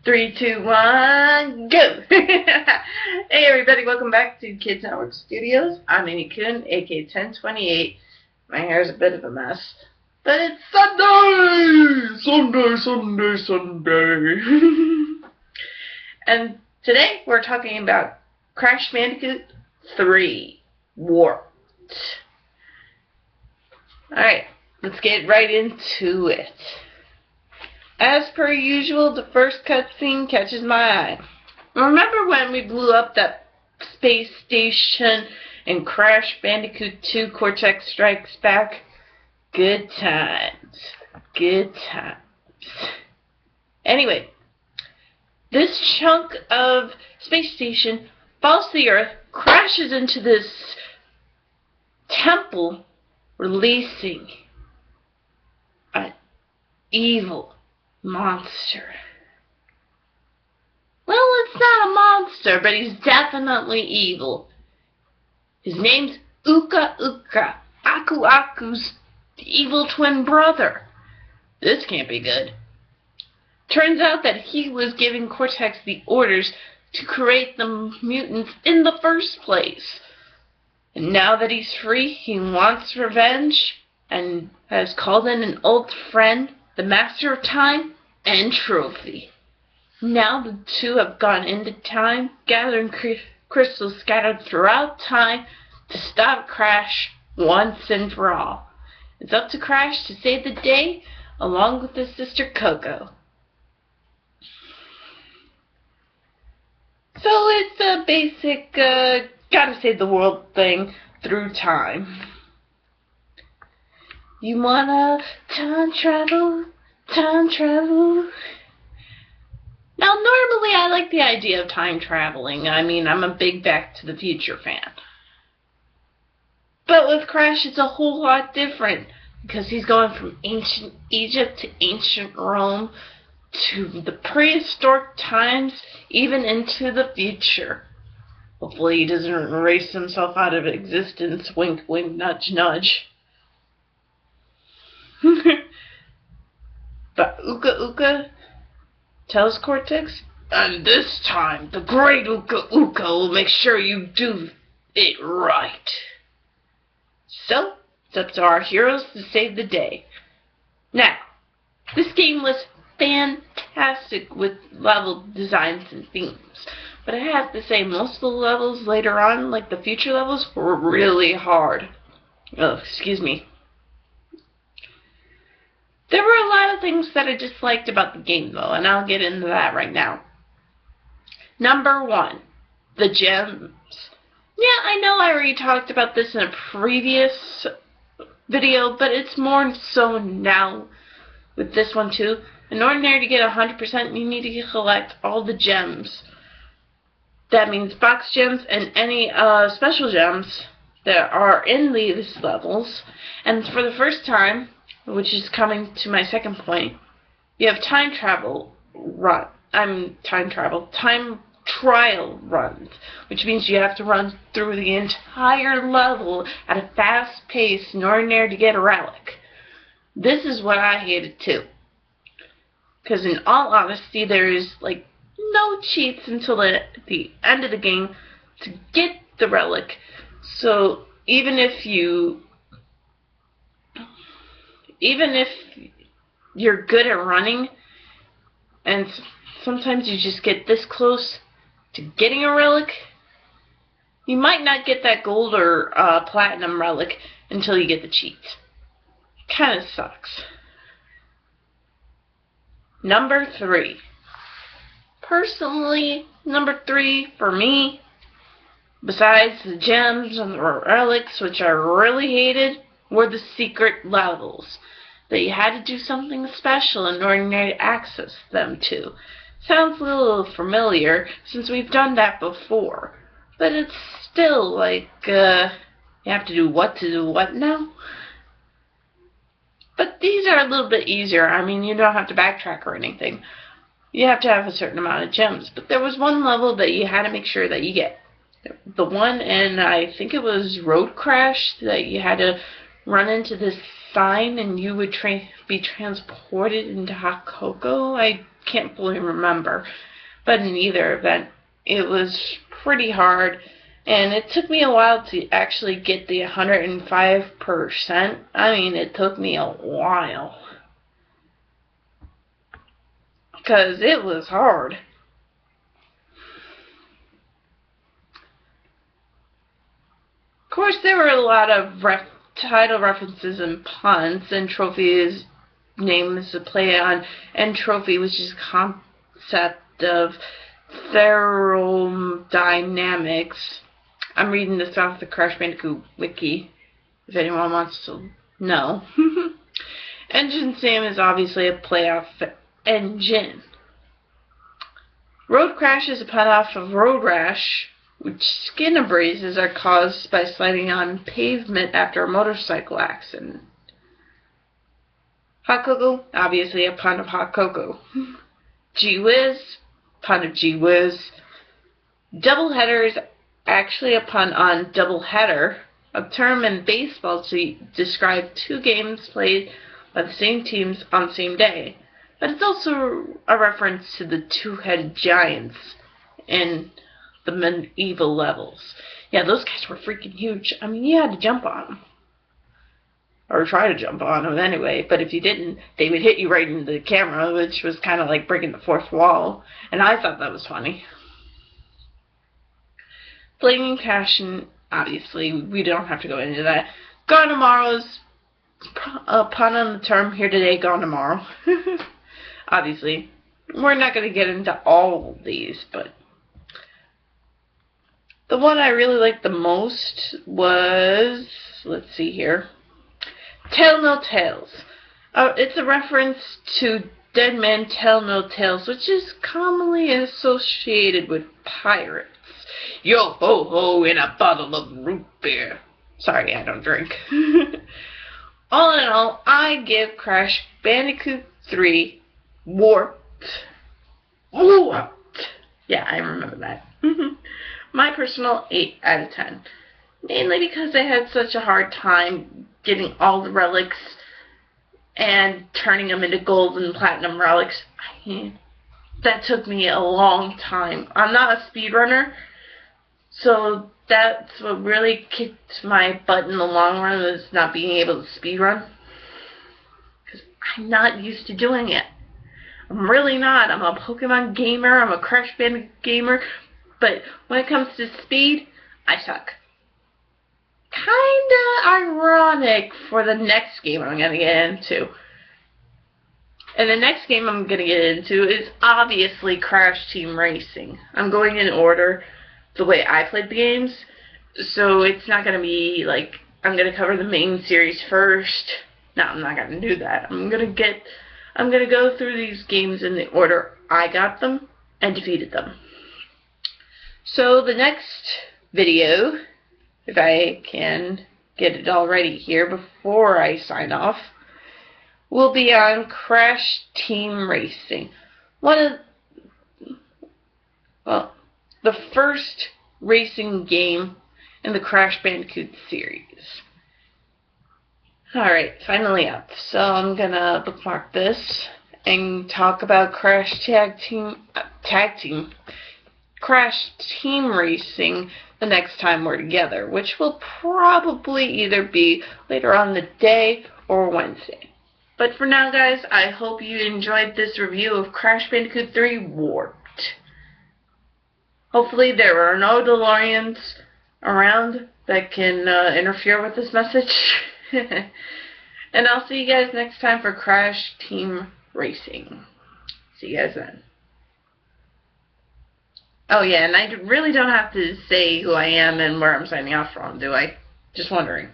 Three, two, one, go! Hey everybody, welcome back to Kids Network Studios. I'm Amy Coon, aka 1028. My hair's a bit of a mess, but it's Sunday! Sunday! And today we're talking about Crash Bandicoot 3 Warped. Alright, let's get right into it. As per usual, the first cutscene catches my eye. Remember when we blew up that space station in Crash Bandicoot 2 Cortex Strikes Back? Good times. Good times. Anyway, this chunk of space station falls to the earth, crashes into this temple, releasing an evil monster. Well, it's not a monster, but he's definitely evil. His name's Uka Uka, Aku Aku's evil twin brother. This can't be good. Turns out that he was giving Cortex the orders to create the mutants in the first place. And now that he's free, he wants revenge and has called in an old friend, the Master of Time and Trophy. Now the two have gone into time, gathering crystals scattered throughout time to stop Crash once and for all. It's up to Crash to save the day, along with his sister Coco. So it's a basic, gotta save the world thing through time. You wanna time travel? Time travel? Now, normally I like the idea of time traveling. I mean, I'm a big Back to the Future fan. But with Crash, it's a whole lot different, because he's going from ancient Egypt to ancient Rome to the prehistoric times, even into the future. Hopefully he doesn't erase himself out of existence. Wink, wink, nudge, nudge. But Uka Uka tells Cortex, and this time the great Uka Uka will make sure you do it right. So, it's up to our heroes to save the day. Now, this game was fantastic with level designs and themes, but I have to say most of the levels later on, like the future levels, were really hard. Oh, excuse me. There were a lot of things that I disliked about the game, though, and I'll get into that right now. Number one, the gems. Yeah, I know I already talked about this in a previous video, but it's more so now with this one, too. In order to get 100%, you need to collect all the gems. That means box gems and any special gems that are in these levels. And for the first time, which is coming to my second point, you have time trial runs, which means you have to run through the entire level at a fast pace in order to get a relic. This is what I hated too, because in all honesty, there is like no cheats until the end of the game to get the relic. So even if you're good at running, and sometimes you just get this close to getting a relic, you might not get that gold or platinum relic until you get the cheats. Kind of sucks. Number 3. Personally, number 3 for me, besides the gems and the relics, which I really hated, were the secret levels that you had to do something special in order to access them to. Sounds a little familiar since we've done that before, but it's still like, you have to do what now? But these are a little bit easier. I mean, you don't have to backtrack or anything. You have to have a certain amount of gems, but there was one level that you had to make sure that you get. The one in, I think it was Road Crash, that you had to run into this sign and you would be transported into hot cocoa. I can't fully remember. But in either event, it was pretty hard. And it took me a while to actually get the 105%. I mean, it took me a while. Because it was hard. Of course, there were a lot of title references and puns, and Trophy's name is a play on entropy, which is a concept of thermodynamics. I'm reading this off the Crash Bandicoot wiki, if anyone wants to know. Engine Sam is obviously a play off engine. Road crash is a pun off of road rash, which skin abrasions are caused by sliding on pavement after a motorcycle accident. Hot cocoa, obviously a pun of hot cocoa. Gee whiz, pun of gee whiz. Doubleheader is actually a pun on doubleheader, a term in baseball to describe two games played by the same teams on the same day. But it's also a reference to the two-headed giants in the medieval levels. Yeah, those guys were freaking huge. I mean, you had to jump on them. Or try to jump on them anyway, but if you didn't, they would hit you right into the camera, which was kind of like breaking the fourth wall. And I thought that was funny. Flaming Passion, obviously, we don't have to go into that. Gone Tomorrow's a pun on the term here today, gone tomorrow. Obviously, we're not going to get into all of these, but the one I really liked the most was, let's see here, Tell No Tales. It's a reference to Dead Men Tell No Tales, which is commonly associated with pirates. Yo ho ho in a bottle of root beer. Sorry, I don't drink. All in all, I give Crash Bandicoot 3 warped. Yeah, I remember that. My personal 8 out of 10. Mainly because I had such a hard time getting all the relics and turning them into gold and platinum relics. That took me a long time. I'm not a speedrunner, so that's what really kicked my butt in the long run, was not being able to speedrun. Because I'm not used to doing it. I'm really not. I'm a Pokemon gamer, I'm a Crash Bandicoot gamer, but when it comes to speed, I suck. Kinda ironic for the next game I'm gonna get into. And the next game I'm gonna get into is obviously Crash Team Racing. I'm going in order the way I played the games, so it's not gonna be like I'm gonna cover the main series first. No, I'm not gonna do that. I'm gonna go through these games in the order I got them and defeated them. So the next video, if I can get it all ready here before I sign off, will be on Crash Team Racing. The first racing game in the Crash Bandicoot series. Alright, finally up. So I'm gonna bookmark this and talk about Crash Crash Team Racing the next time we're together, which will probably either be later on the day or Wednesday. But for now, guys, I hope you enjoyed this review of Crash Bandicoot 3 Warped. Hopefully there are no DeLoreans around that can interfere with this message. And I'll see you guys next time for Crash Team Racing. See you guys then. Oh yeah, and I really don't have to say who I am and where I'm signing off from, do I? Just wondering.